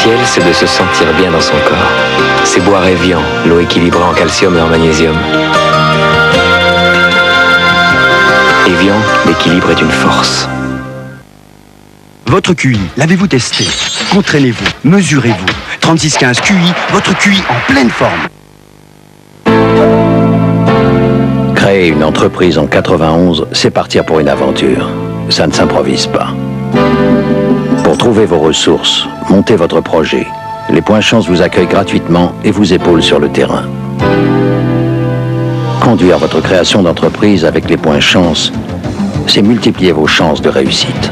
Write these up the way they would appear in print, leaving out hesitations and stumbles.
L'essentiel, c'est de se sentir bien dans son corps. C'est boire Evian, l'eau équilibrée en calcium et en magnésium. Evian, l'équilibre est une force. Votre QI, l'avez-vous testé? Entraînez-vous, mesurez-vous. 3615 QI, votre QI en pleine forme. Créer une entreprise en 91, c'est partir pour une aventure. Ça ne s'improvise pas. Pour trouver vos ressources, montez votre projet. Les Points Chance vous accueillent gratuitement et vous épaulent sur le terrain. Conduire votre création d'entreprise avec les Points Chance, c'est multiplier vos chances de réussite.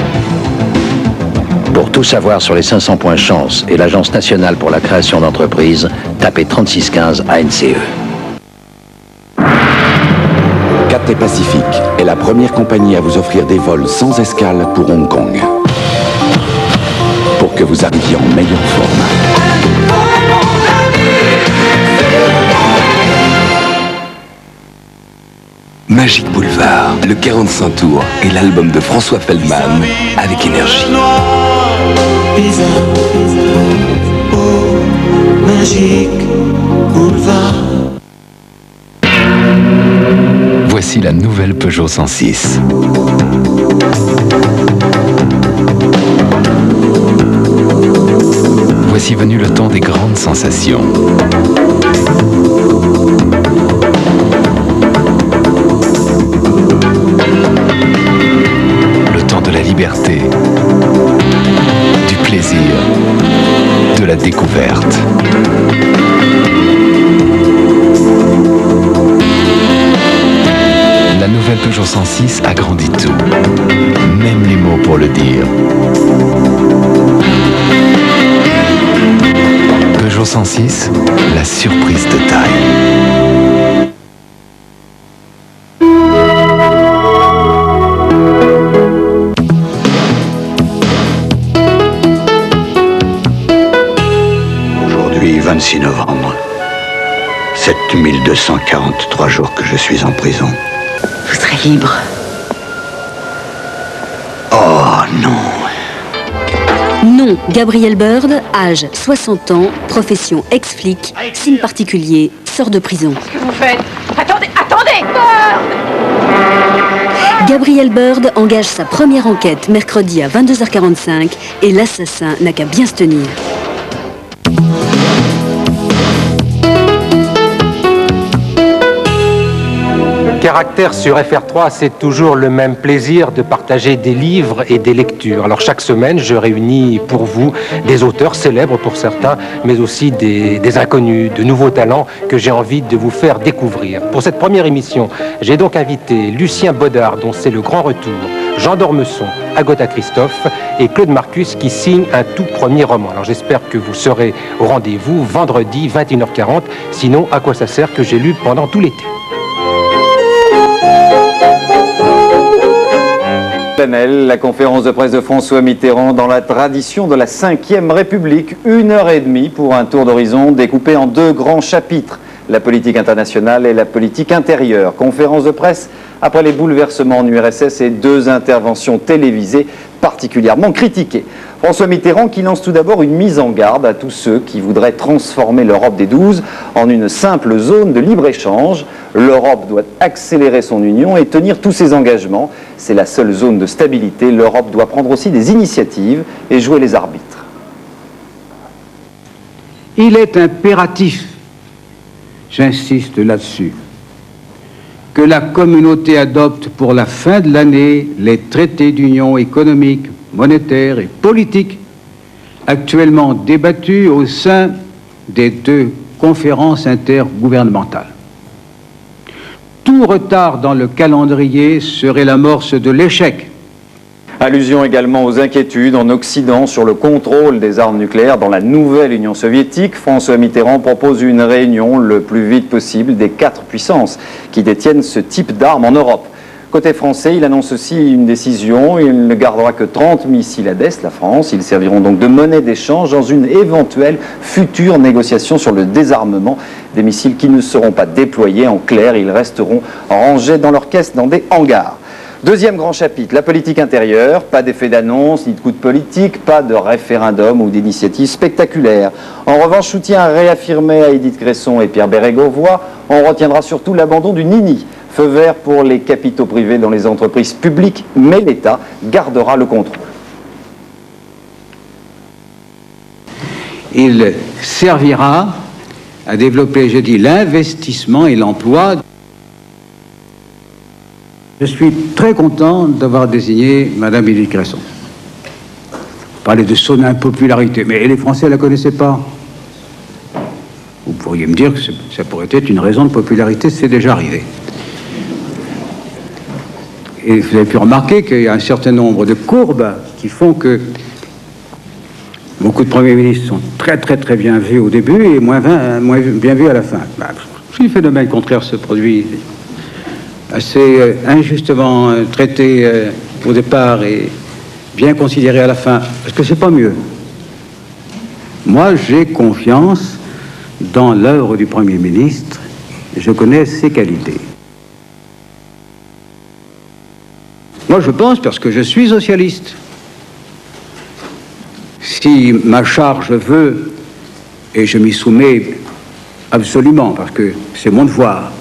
Pour tout savoir sur les 500 Points Chance et l'Agence nationale pour la création d'entreprise, tapez 3615 ANCE. Cathay Pacific est la première compagnie à vous offrir des vols sans escale pour Hong Kong. Pour que vous arriviez en meilleure forme. Magic Boulevard, le 45 tours et l'album de François Feldman avec énergie. Magic Boulevard. Voici la nouvelle Peugeot 106. Voici venu le temps des grandes sensations. Le temps de la liberté, du plaisir, de la découverte. La nouvelle Peugeot 106 agrandit tout, même les mots pour le dire. Peugeot 106, la surprise de taille. Aujourd'hui, 26 novembre, 7243 jours que je suis en prison. Vous serez libre. Oh non. Nom, Gabriel Bird, âge 60 ans, profession ex-flic, signe particulier, sort de prison. Qu'est-ce que vous faites? Attendez, attendez! Gabriel Bird engage sa première enquête mercredi à 22h45 et l'assassin n'a qu'à bien se tenir. Caractère sur FR3, c'est toujours le même plaisir de partager des livres et des lectures. Alors chaque semaine, je réunis pour vous des auteurs célèbres pour certains, mais aussi des inconnus, de nouveaux talents que j'ai envie de vous faire découvrir. Pour cette première émission, j'ai donc invité Lucien Baudard, dont c'est le grand retour, Jean d'Ormesson, Agatha Christophe et Claude Marcus qui signe un tout premier roman. Alors j'espère que vous serez au rendez-vous vendredi 21h40, sinon à quoi ça sert que j'ai lu pendant tout l'été. La conférence de presse de François Mitterrand dans la tradition de la Ve République, 1h30 pour un tour d'horizon découpé en deux grands chapitres, la politique internationale et la politique intérieure. Conférence de presse après les bouleversements en URSS et deux interventions télévisées particulièrement critiquées. François Mitterrand qui lance tout d'abord une mise en garde à tous ceux qui voudraient transformer l'Europe des 12 en une simple zone de libre-échange. L'Europe doit accélérer son union et tenir tous ses engagements. C'est la seule zone de stabilité. L'Europe doit prendre aussi des initiatives et jouer les arbitres. Il est impératif, j'insiste là-dessus, que la communauté adopte pour la fin de l'année les traités d'union économique, monétaire et politique actuellement débattus au sein des deux conférences intergouvernementales. Tout retard dans le calendrier serait l'amorce de l'échec. Allusion également aux inquiétudes en Occident sur le contrôle des armes nucléaires dans la nouvelle Union soviétique. François Mitterrand propose une réunion le plus vite possible des 4 puissances qui détiennent ce type d'armes en Europe. Côté français, il annonce aussi une décision. Il ne gardera que 30 missiles Hades, la France. Ils serviront donc de monnaie d'échange dans une éventuelle future négociation sur le désarmement. Des missiles qui ne seront pas déployés. En clair, ils resteront rangés dans leur caisse dans des hangars. Deuxième grand chapitre, la politique intérieure. Pas d'effet d'annonce, ni de coup de politique, pas de référendum ou d'initiative spectaculaire. En revanche, soutien réaffirmé à Édith Cresson et Pierre Bérégovoy. On retiendra surtout l'abandon du Nini. Feu vert pour les capitaux privés dans les entreprises publiques, mais l'État gardera le contrôle. Il servira à développer, je dis, l'investissement et l'emploi. Je suis très content d'avoir désigné Madame Édith Cresson. Vous parlez de son impopularité, mais les Français ne la connaissaient pas. Vous pourriez me dire que ça pourrait être une raison de popularité, c'est déjà arrivé. Et vous avez pu remarquer qu'il y a un certain nombre de courbes qui font que beaucoup de premiers ministres sont très bien vus au début et moins bien vus à la fin. Si le phénomène contraire se produit, assez injustement traité au départ et bien considéré à la fin, est-ce que c'est pas mieux? Moi, j'ai confiance dans l'œuvre du Premier ministre. Je connais ses qualités. Moi, je pense, parce que je suis socialiste, si ma charge veut, et je m'y soumets absolument, parce que c'est mon devoir,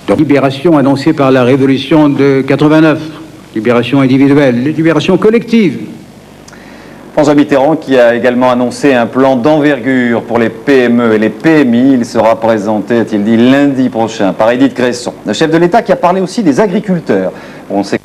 de libération annoncée par la révolution de 89, libération individuelle, libération collective. François Mitterrand qui a également annoncé un plan d'envergure pour les PME et les PMI. Il sera présenté, a-t-il dit, lundi prochain par Édith Cresson. Le chef de l'État qui a parlé aussi des agriculteurs. On sait